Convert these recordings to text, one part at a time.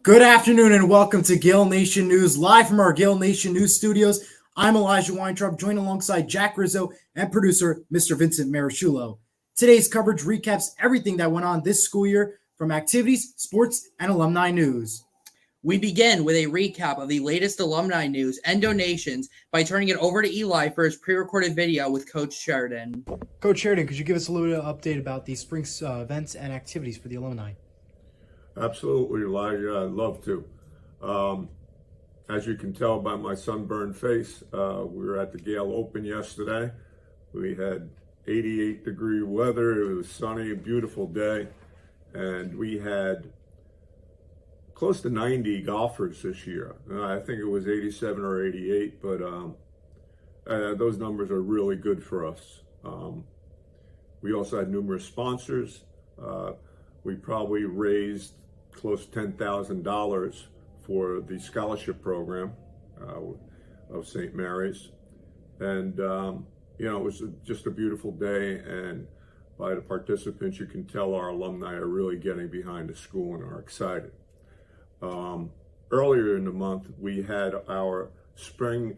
Good afternoon and welcome to Gael Nation News, live from our Gael Nation News studios. I'm Elijah Weintraub, joined alongside Jack Rizzo and producer Mr. Vincent Marichulo. Today's coverage recaps everything that went on this school year from activities, sports, and alumni news. We begin with a recap of the latest alumni news and donations by turning it over to Eli for his pre-recorded video with Coach Sheridan. Coach Sheridan, could you give us a little bit of update about the spring events and activities for the alumni? Absolutely, Elijah. I'd love to. As you can tell by my sunburned face, we were at the Gael Open yesterday. We had 88-degree weather. It was sunny, a beautiful day. And we had close to 90 golfers this year. I think it was 87 or 88, but those numbers are really good for us. We also had numerous sponsors. We probably raised close to $10,000 for the scholarship program of St. Mary's. And, it was just a beautiful day. And by the participants, you can tell our alumni are really getting behind the school and are excited. Earlier in the month, we had our spring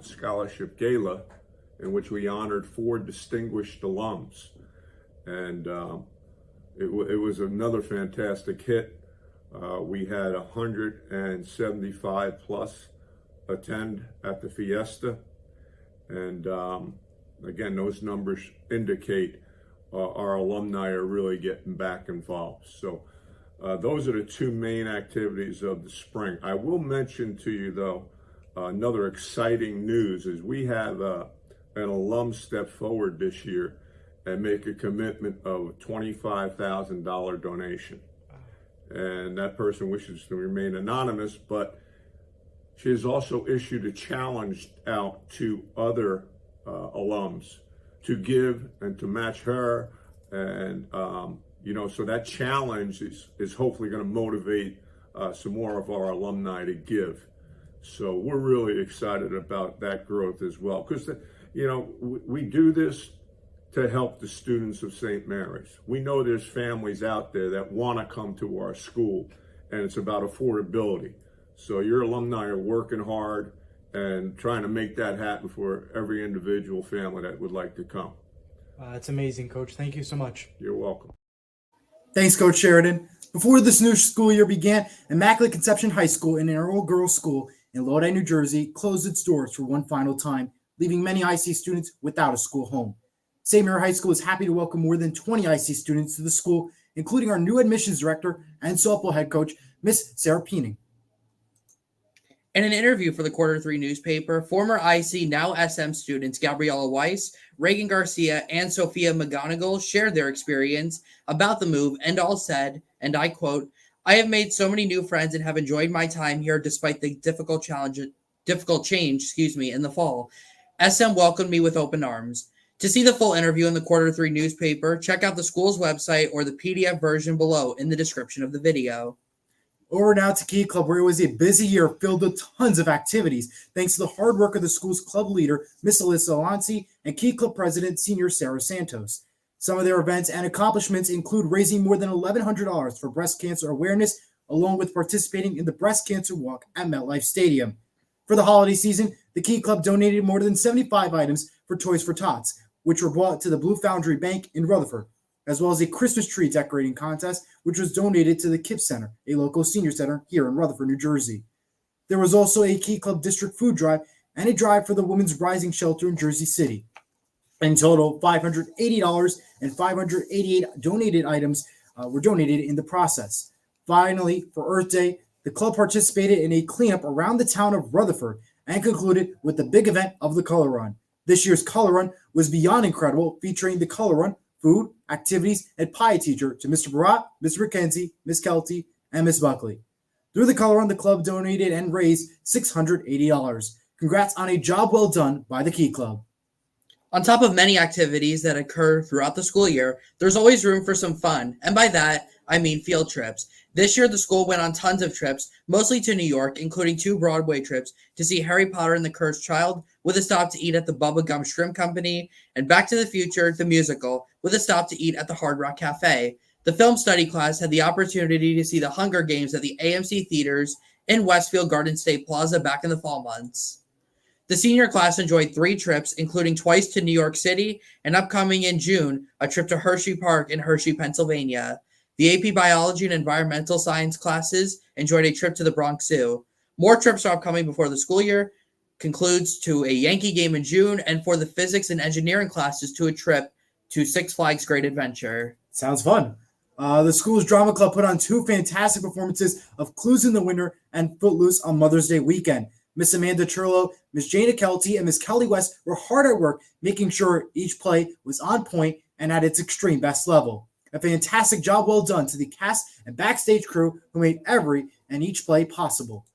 scholarship gala in which we honored 4 distinguished alums. And it was another fantastic hit. We had 175 plus attend at the fiesta. And again, those numbers indicate our alumni are really getting back involved. So those are the 2 main activities of the spring. I will mention to you, though, another exciting news is we have an alum step forward this year and make a commitment of $25,000 donation. And that person wishes to remain anonymous, but she has also issued a challenge out to other alums to give and to match her. And, so that challenge is hopefully going to motivate some more of our alumni to give. So we're really excited about that growth as well. Because, we do this to help the students of St. Mary's. We know there's families out there that want to come to our school, and it's about affordability. So your alumni are working hard and trying to make that happen for every individual family that would like to come. That's amazing, Coach. Thank you so much. You're welcome. Thanks, Coach Sheridan. Before this new school year began, Immaculate Conception High School, an all girls school in Lodi, New Jersey, closed its doors for one final time, leaving many IC students without a school home. St. Mary High School is happy to welcome more than 20 IC students to the school, including our new admissions director and softball head coach, Miss Sarah Peening. In an interview for the Q3 newspaper, former IC, now SM students Gabriella Weiss, Reagan Garcia, and Sophia McGonigal shared their experience about the move and all said, and I quote, "I have made so many new friends and have enjoyed my time here despite the difficult change in the fall. SM welcomed me with open arms." To see the full interview in the Q3 newspaper, check out the school's website or the PDF version below in the description of the video. Over now to Key Club, where it was a busy year filled with tons of activities, thanks to the hard work of the school's club leader, Miss Alyssa Alonsi, and Key Club president, Senior Sarah Santos. Some of their events and accomplishments include raising more than $1,100 for breast cancer awareness, along with participating in the Breast Cancer Walk at MetLife Stadium. For the holiday season, the Key Club donated more than 75 items for Toys for Tots, which were brought to the Blue Foundry Bank in Rutherford, as well as a Christmas tree decorating contest, which was donated to the KIPP Center, a local senior center here in Rutherford, New Jersey. There was also a Key Club district food drive and a drive for the Women's Rising Shelter in Jersey City. In total, $580 and 588 donated items were donated in the process. Finally, for Earth Day, the club participated in a cleanup around the town of Rutherford and concluded with the big event of the Color Run. This year's Color Run was beyond incredible, featuring the Color Run, food, activities, and pie teacher to Mr. Barat, Mr. McKenzie, Miss Kelty, and Miss Buckley. Through the Color Run, the club donated and raised $680. Congrats on a job well done by the Key Club. On top of many activities that occur throughout the school year, there's always room for some fun, and by that, I mean field trips. This year, the school went on tons of trips, mostly to New York, including 2 Broadway trips to see Harry Potter and the Cursed Child, with a stop to eat at the Bubba Gum Shrimp Company, and Back to the Future, the musical, with a stop to eat at the Hard Rock Cafe. The film study class had the opportunity to see the Hunger Games at the AMC Theaters in Westfield Garden State Plaza back in the fall months. The senior class enjoyed 3 trips, including twice to New York City and upcoming in June, a trip to Hershey Park in Hershey, Pennsylvania. The AP Biology and Environmental Science classes enjoyed a trip to the Bronx Zoo. More trips are upcoming before the school year concludes to a Yankee game in June, and for the physics and engineering classes to a trip to Six Flags Great Adventure. Sounds fun. The school's drama club put on 2 fantastic performances of Clues in the Winter and Footloose on Mother's Day weekend. Miss Amanda Churlo, Miss Jana Kelty, and Miss Kelly West were hard at work making sure each play was on point and at its extreme best level. A fantastic job well done to the cast and backstage crew who made every and each play possible.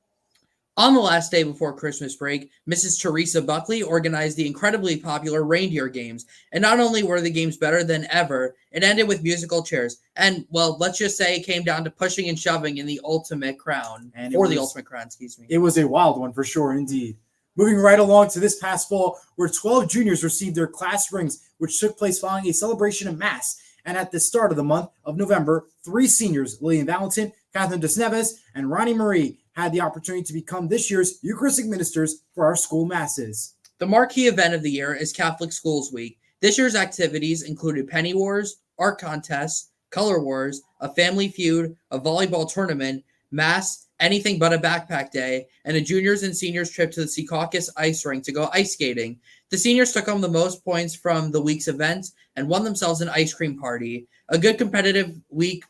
On the last day before Christmas break, Mrs. Teresa Buckley organized the incredibly popular Reindeer Games. And not only were the games better than ever, it ended with musical chairs. And, well, let's just say it came down to pushing and shoving in the ultimate crown. The ultimate crown, excuse me. It was a wild one for sure, indeed. Moving right along to this past fall, where 12 juniors received their class rings, which took place following a celebration of Mass. And at the start of the month of November, 3 seniors, Lillian Valentin, Catherine Desneves, and Ronnie Marie, had the opportunity to become this year's Eucharistic ministers for our school masses. The marquee event of the year is Catholic Schools Week. This year's activities included penny wars, art contests, color wars, a family feud, a volleyball tournament, Mass, anything but a backpack day, and a juniors and seniors trip to the Secaucus ice rink to go ice skating. The seniors took home the most points from the week's events and won themselves an ice cream party. A good competitive week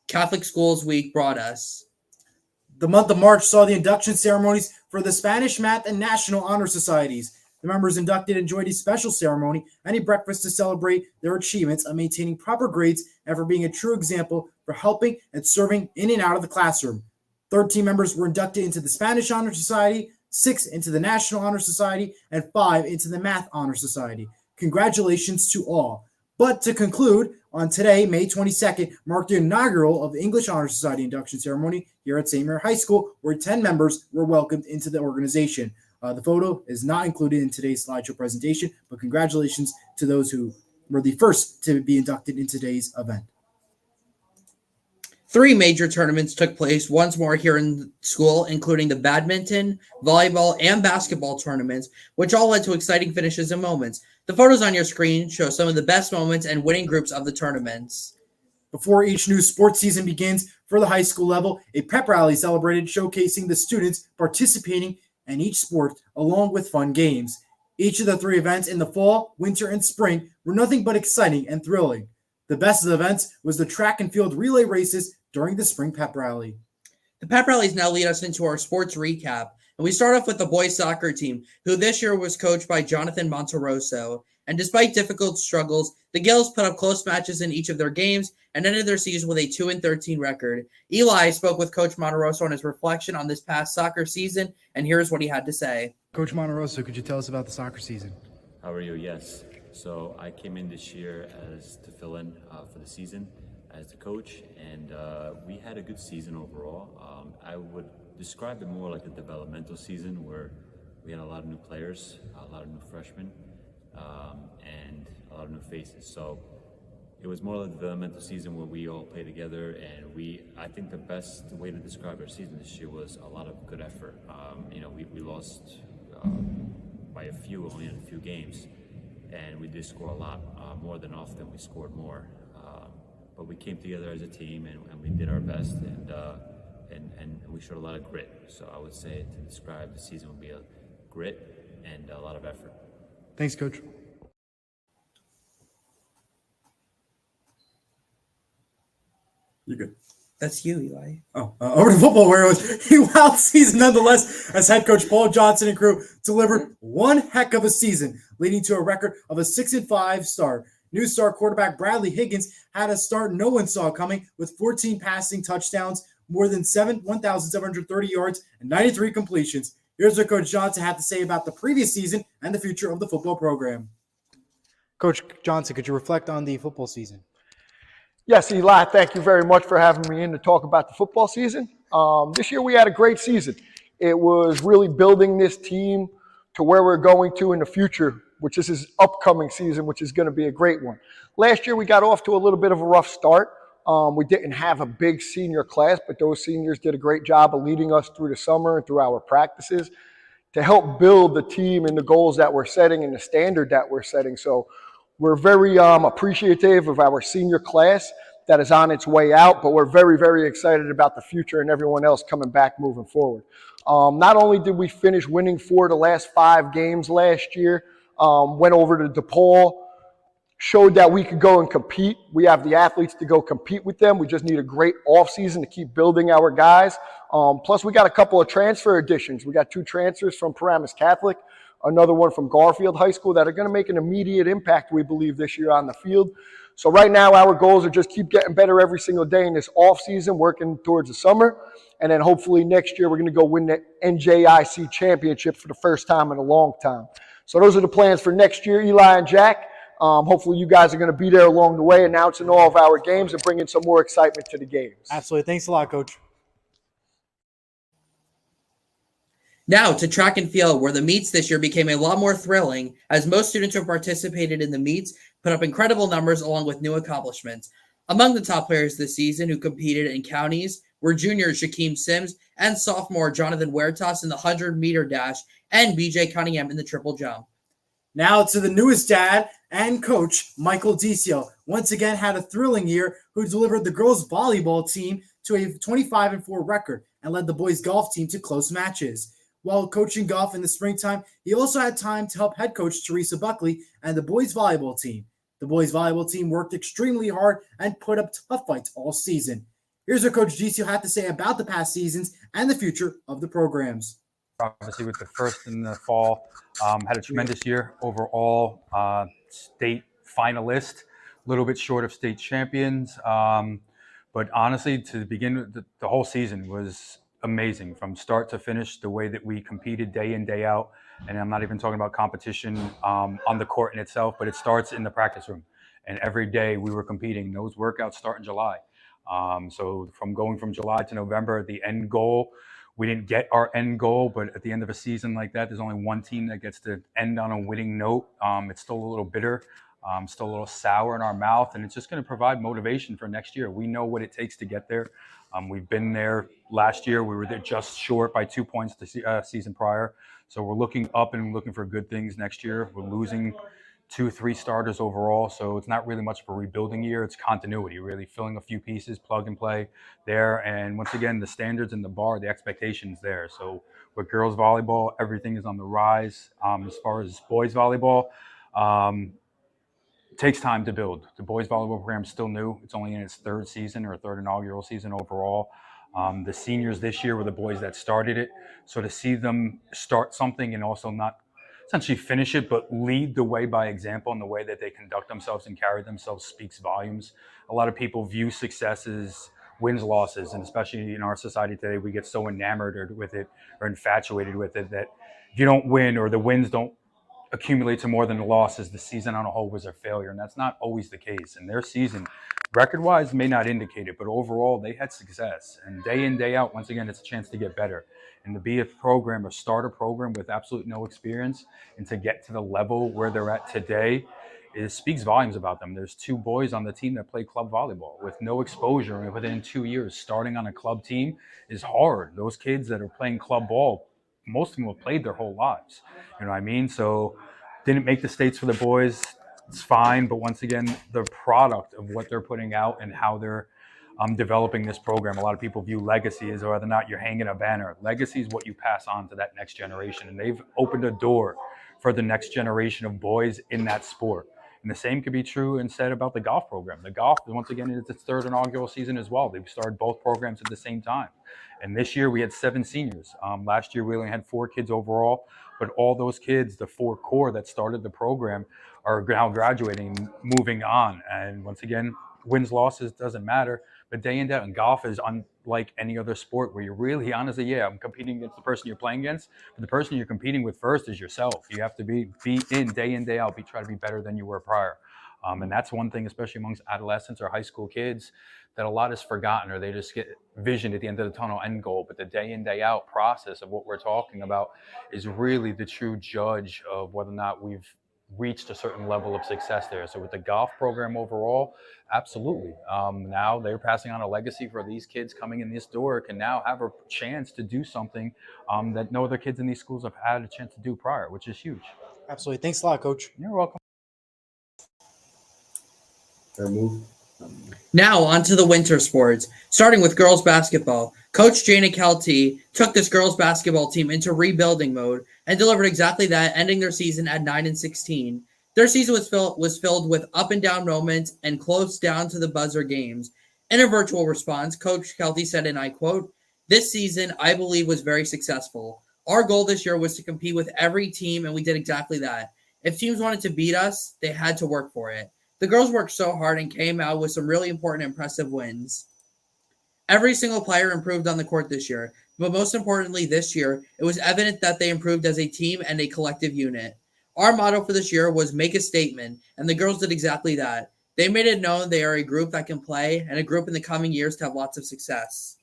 Catholic Schools Week brought us. The month of March saw the induction ceremonies for the Spanish, Math, and National Honor Societies. The members inducted enjoyed a special ceremony and a breakfast to celebrate their achievements of maintaining proper grades and for being a true example for helping and serving in and out of the classroom. 13 members were inducted into the Spanish Honor Society, 6 into the National Honor Society, and 5 into the Math Honor Society. Congratulations to all. But to conclude, on today, May 22nd, marked the inaugural of the English Honor Society induction ceremony here at St. Mary High School, where 10 members were welcomed into the organization. The photo is not included in today's slideshow presentation, but congratulations to those who were the first to be inducted in today's event. 3 major tournaments took place once more here in school, including the badminton, volleyball, and basketball tournaments, which all led to exciting finishes and moments. The photos on your screen show some of the best moments and winning groups of the tournaments. Before each new sports season begins for the high school level, a pep rally celebrated showcasing the students participating in each sport along with fun games. Each of the 3 events in the fall, winter, and spring were nothing but exciting and thrilling. The best of the events was the track and field relay races during the spring pep rally. The pep rallies now lead us into our sports recap, and we start off with the boys soccer team, who this year was coached by Jonathan Monterosso. And despite difficult struggles, the Gales put up close matches in each of their games and ended their season with a 2-13 record. Eli spoke with Coach Monterosso on his reflection on this past soccer season, and here's what he had to say. Coach Monterosso, could you tell us about the soccer season? How are you? Yes. So I came in this year to fill in for the season as the coach, and we had a good season overall. I would describe it more like a developmental season where we had a lot of new players, a lot of new freshmen, and a lot of new faces. So it was more like a developmental season where we all played together, and I think the best way to describe our season this year was a lot of good effort. We lost by only in a few games, and we did score a lot, more than often we scored more. But we came together as a team, and we did our best, and we showed a lot of grit. So I would say to describe the season would be a grit and a lot of effort. Thanks, Coach. You're good. That's you, Eli. Over to football, where it was a wild season nonetheless, as head coach Paul Johnsen and crew delivered one heck of a season, leading to a record of a 6-5 start. New star quarterback Bradley Higgins had a start no one saw coming with 14 passing touchdowns, more than 1,730 yards, and 93 completions. Here's what Coach Johnsen had to say about the previous season and the future of the football program. Coach Johnsen, could you reflect on the football season? Yes, Eli, thank you very much for having me in to talk about the football season. This year we had a great season. It was really building this team to where we're going to in the future, which is this upcoming season, which is going to be a great one. Last year we got off to a little bit of a rough start. We didn't have a big senior class, but those seniors did a great job of leading us through the summer and through our practices to help build the team and the goals that we're setting and the standard that we're setting. So we're very appreciative of our senior class that is on its way out, but we're very, very excited about the future and everyone else coming back moving forward. Not only did we finish winning 4 of the last 5 games last year, went over to DePaul, showed that we could go and compete. We have the athletes to go compete with them. We just need a great offseason to keep building our guys. Plus, we got a couple of transfer additions. We got 2 transfers from Paramus Catholic, another one from Garfield High School that are going to make an immediate impact, we believe, this year on the field. So right now, our goals are just keep getting better every single day in this offseason, working towards the summer. And then hopefully next year, we're going to go win the NJIC championship for the first time in a long time. So those are the plans for next year, Eli and Jack. Hopefully you guys are going to be there along the way, announcing all of our games and bringing some more excitement to the games. Absolutely. Thanks a lot, Coach. Now to track and field, where the meets this year became a lot more thrilling, as most students who participated in the meets put up incredible numbers along with new accomplishments. Among the top players this season who competed in counties were junior Shaquem Sims and sophomore Jonathan Huertas in the 100-meter dash and BJ Cunningham in the triple jump. Now to the newest dad and coach, Michael Decio. Once again had a thrilling year, who delivered the girls volleyball team to a 25-4 record and led the boys golf team to close matches. While coaching golf in the springtime, he also had time to help head coach Teresa Buckley and the boys volleyball team. The boys volleyball team worked extremely hard and put up tough fights all season. Here's what Coach Decio had to say about the past seasons and the future of the programs. Obviously with the first in the fall, had a tremendous year overall, state finalist, a little bit short of state champions. But honestly, to begin with, the whole season was amazing from start to finish, the way that we competed day in, day out. And I'm not even talking about competition on the court in itself, but it starts in the practice room. And every day we were competing. Those workouts start in July. So from going from July to November, the end goal, we didn't get our end goal, but at the end of a season like that, there's only one team that gets to end on a winning note. It's still a little bitter, still a little sour in our mouth, and it's just going to provide motivation for next year. We know what it takes to get there. We've been there last year. We were there just short by 2 points the season prior. So we're looking up and looking for good things next year. We're losing 2-3 starters overall, so it's not really much of a rebuilding year. It's continuity, really filling a few pieces, plug and play there. And once again, the standards and the bar, the expectations there. So with girls volleyball, everything is on the rise. As far as boys volleyball, it takes time to build. The boys volleyball program is still new. It's only in its 3rd season or 3rd inaugural season overall. The seniors this year were the boys that started it. So to see them start something and also not essentially finish it, but lead the way by example in the way that they conduct themselves and carry themselves speaks volumes. A lot of people view success as wins, losses, and especially in our society today, we get so enamored with it or infatuated with it that if you don't win or the wins don't accumulate to more than the losses, the season on a whole was a failure, and that's not always the case. And their season, record-wise, may not indicate it, but overall, they had success. And day in, day out, once again, it's a chance to get better. And to be a program, or start a program with absolutely no experience, and to get to the level where they're at today, it speaks volumes about them. There's 2 boys on the team that play club volleyball with no exposure, and within 2 years, starting on a club team is hard. Those kids that are playing club ball, most of them have played their whole lives. You know what I mean? So didn't make the states for the boys. It's fine. But once again, the product of what they're putting out and how they're developing this program. A lot of people view legacy as whether or not you're hanging a banner. Legacy is what you pass on to that next generation. And they've opened a door for the next generation of boys in that sport. And the same could be true and said about the golf program. The golf, once again, is its 3rd inaugural season as well. They've started both programs at the same time. And this year we had 7 seniors. Last year we only had 4 kids overall, but all those kids, the 4 core that started the program, are now graduating, moving on. And once again, wins, losses, doesn't matter. But day in, day out, and golf is unlike any other sport where you really, honestly, I'm competing against the person you're playing against, but the person you're competing with first is yourself. You have to be in, day out, try to be better than you were prior. And that's one thing, especially amongst adolescents or high school kids, that a lot is forgotten, or they just get visioned at the end of the tunnel end goal. But the day in, day out process of what we're talking about is really the true judge of whether or not we've reached a certain level of success there. So with the golf program overall, absolutely. Now they're passing on a legacy for these kids coming in this door can now have a chance to do something that no other kids in these schools have had a chance to do prior, which is huge. Absolutely. Thanks a lot, Coach. You're welcome. Now on to the winter sports, starting with girls basketball. Coach Jana Kelty took this girls basketball team into rebuilding mode and delivered exactly that, ending their season at 9-16. Their season was filled with up and down moments and close down to the buzzer games. In a virtual response, Coach Kelty said, and I quote, "This season, I believe, was very successful. Our goal this year was to compete with every team, and we did exactly that. If teams wanted to beat us, they had to work for it. The girls worked so hard and came out with some really important, impressive wins. Every single player improved on the court this year, but most importantly this year, it was evident that they improved as a team and a collective unit. Our motto for this year was make a statement, and the girls did exactly that. They made it known they are a group that can play and a group in the coming years to have lots of success."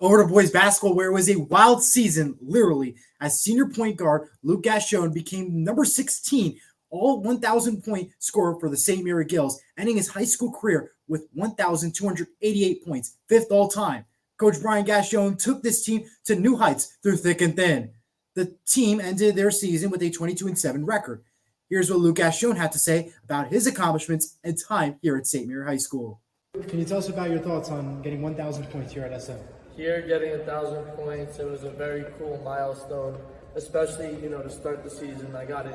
Over to boys basketball, where it was a wild season, literally, as senior point guard Luke Gaccione became number 16 all 1,000-point scorer for the St. Mary Gills, ending his high school career with 1,288 points, fifth all-time. Coach Brian Gaccione took this team to new heights through thick and thin. The team ended their season with a 22-7 record. Here's what Luke Gaccione had to say about his accomplishments and time here at St. Mary High School. Can you tell us about your thoughts on getting 1,000 points here at SM? Here, getting 1,000 points, it was a very cool milestone, especially, to start the season. I got it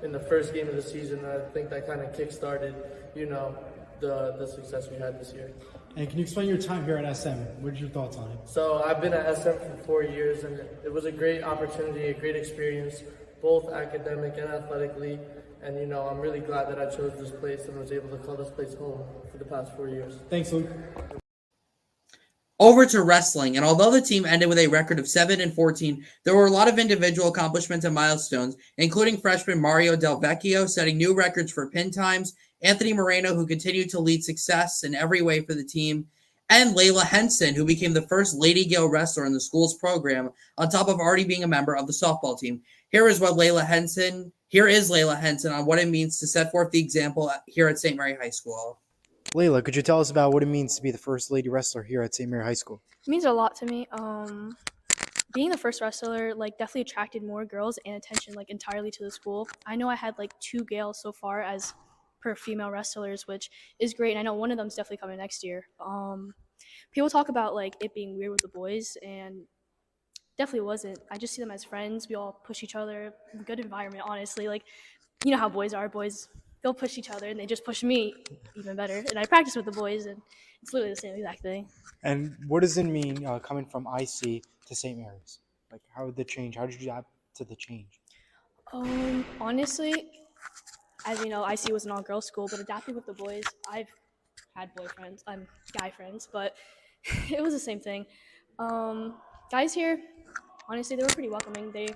in the first game of the season. I think that kind of kick-started, the success we had this year. And can you explain your time here at SM? What are your thoughts on it? So I've been at SM for 4 years, and it was a great opportunity, a great experience, both academic and athletically. And, I'm really glad that I chose this place and was able to call this place home for the past 4 years. Thanks, Luke. Over to wrestling, and although the team ended with a record of 7-14, there were a lot of individual accomplishments and milestones, including freshman Mario Del Vecchio setting new records for pin times, Anthony Moreno, who continued to lead success in every way for the team, and Laila Henson, who became the first Lady Gael wrestler in the school's program, on top of already being a member of the softball team. Here is Laila Henson on what it means to set forth the example here at St. Mary High School. Laila, could you tell us about what it means to be the first lady wrestler here at St. Mary High School? It means a lot to me. Being the first wrestler, definitely attracted more girls and attention, entirely to the school. I know I had, 2 Gales so far as per female wrestlers, which is great. And I know one of them is definitely coming next year. People talk about, it being weird with the boys, and definitely wasn't. I just see them as friends. We all push each other. Good environment, honestly. You know how boys are. Boys, they'll push each other, and they just push me even better. And I practice with the boys, and it's literally the same exact thing. And what does it mean coming from IC to St. Mary's? How did you adapt to the change? Honestly, as you know, IC was an all-girls school, but adapting with the boys, I've had boyfriends, guy friends, but it was the same thing. Guys here, honestly, they were pretty welcoming. They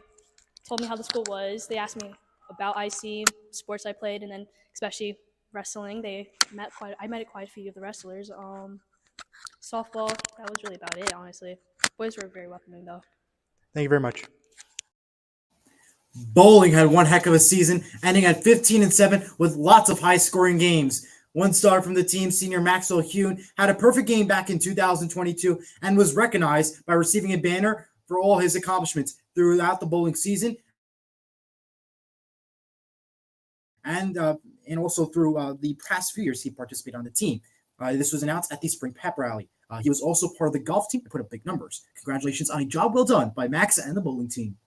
told me how the school was. They asked me about IC, sports I played, and then especially wrestling. I met quite a few of the wrestlers. Softball, that was really about it, honestly. Boys were very welcoming, though. Thank you very much. Bowling had one heck of a season, ending at 15-7 with lots of high-scoring games. One star from the team, senior Maxwell Hune, had a perfect game back in 2022 and was recognized by receiving a banner for all his accomplishments throughout the bowling season and also through the past few years he participated on the team. This was announced at the spring pep rally. He was also part of the golf team and put up big numbers. Congratulations on a job well done by Max and the bowling team.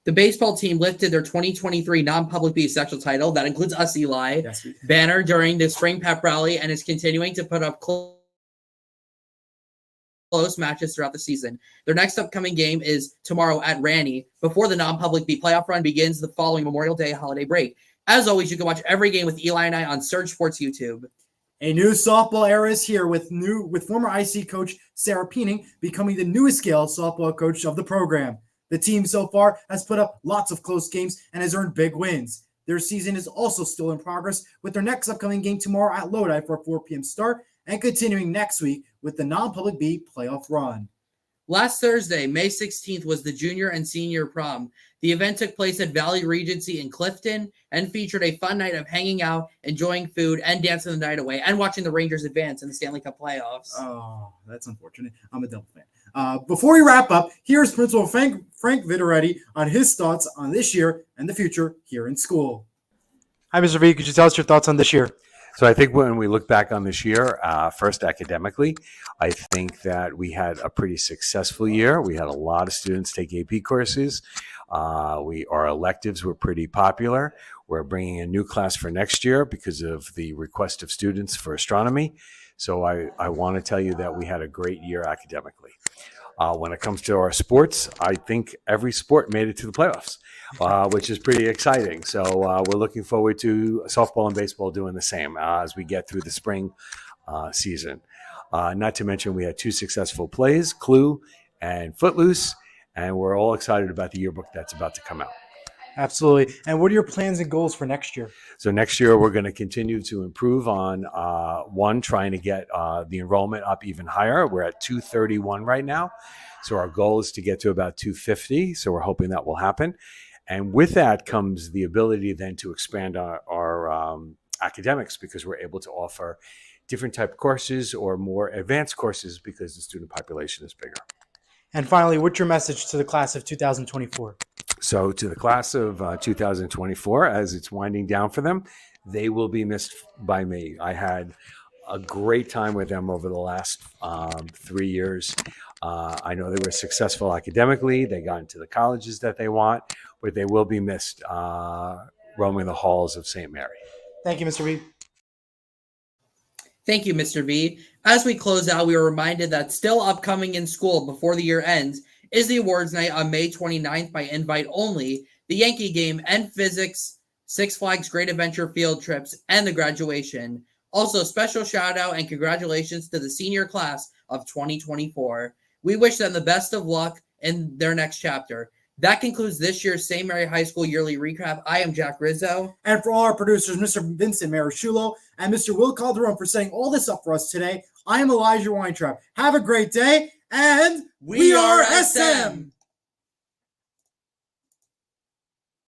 The baseball team lifted their 2023 non-public bisexual title, that includes us, Eli, banner during the spring pep rally, and is continuing to put up close matches throughout the season. Their next upcoming game is tomorrow at Ranny, before the non-public B playoff run begins the following Memorial Day holiday break. As always, you can watch every game with Eli and I on Surge Sports YouTube. A new softball era is here with former IC coach Sarah Peening becoming the newest Gael softball coach of the program. The team so far has put up lots of close games and has earned big wins. Their season is also still in progress with their next upcoming game tomorrow at Lodi for a 4 p.m. start and continuing next week with the non-public B playoff run. Last Thursday, May 16th, was the junior and senior prom. The event took place at Valley Regency in Clifton and featured a fun night of hanging out, enjoying food, and dancing the night away, and watching the Rangers advance in the Stanley Cup playoffs. Oh, that's unfortunate. I'm a Devil fan. Before we wrap up, here's Principal Frank Viteritti on his thoughts on this year and the future here in school. Hi, Mr. V. Could you tell us your thoughts on this year? So I think when we look back on this year, first academically, I think that we had a pretty successful year. We had a lot of students take AP courses. Our electives were pretty popular. We're bringing a new class for next year because of the request of students for astronomy. So I want to tell you that we had a great year academically. When it comes to our sports, I think every sport made it to the playoffs, which is pretty exciting. So we're looking forward to softball and baseball doing the same as we get through the spring season. Not to mention we had 2 successful plays, Clue and Footloose, and we're all excited about the yearbook that's about to come out. Absolutely. And what are your plans and goals for next year? So next year, we're going to continue to improve on, trying to get the enrollment up even higher. We're at 231 right now. So our goal is to get to about 250. So we're hoping that will happen. And with that comes the ability then to expand our academics, because we're able to offer different type of courses or more advanced courses because the student population is bigger. And finally, what's your message to the class of 2024? So to the class of 2024, as it's winding down for them, they will be missed by me. I had a great time with them over the last 3 years. I know they were successful academically. They got into the colleges that they want, but they will be missed roaming the halls of St. Mary. Thank you, Mr. V. Thank you, Mr. V. As we close out, we are reminded that still upcoming in school before the year ends is the awards night on May 29th by invite only, the Yankee game and physics, Six Flags Great Adventure field trips, and the graduation. Also, special shout out and congratulations to the senior class of 2024. We wish them the best of luck in their next chapter. That concludes this year's St. Mary High School yearly recap. I am Jack Rizzo. And for all our producers, Mr. Vincent Marichulo and Mr. Will Calderon for setting all this up for us today, I am Elijah Weintraub. Have a great day, and we are SM!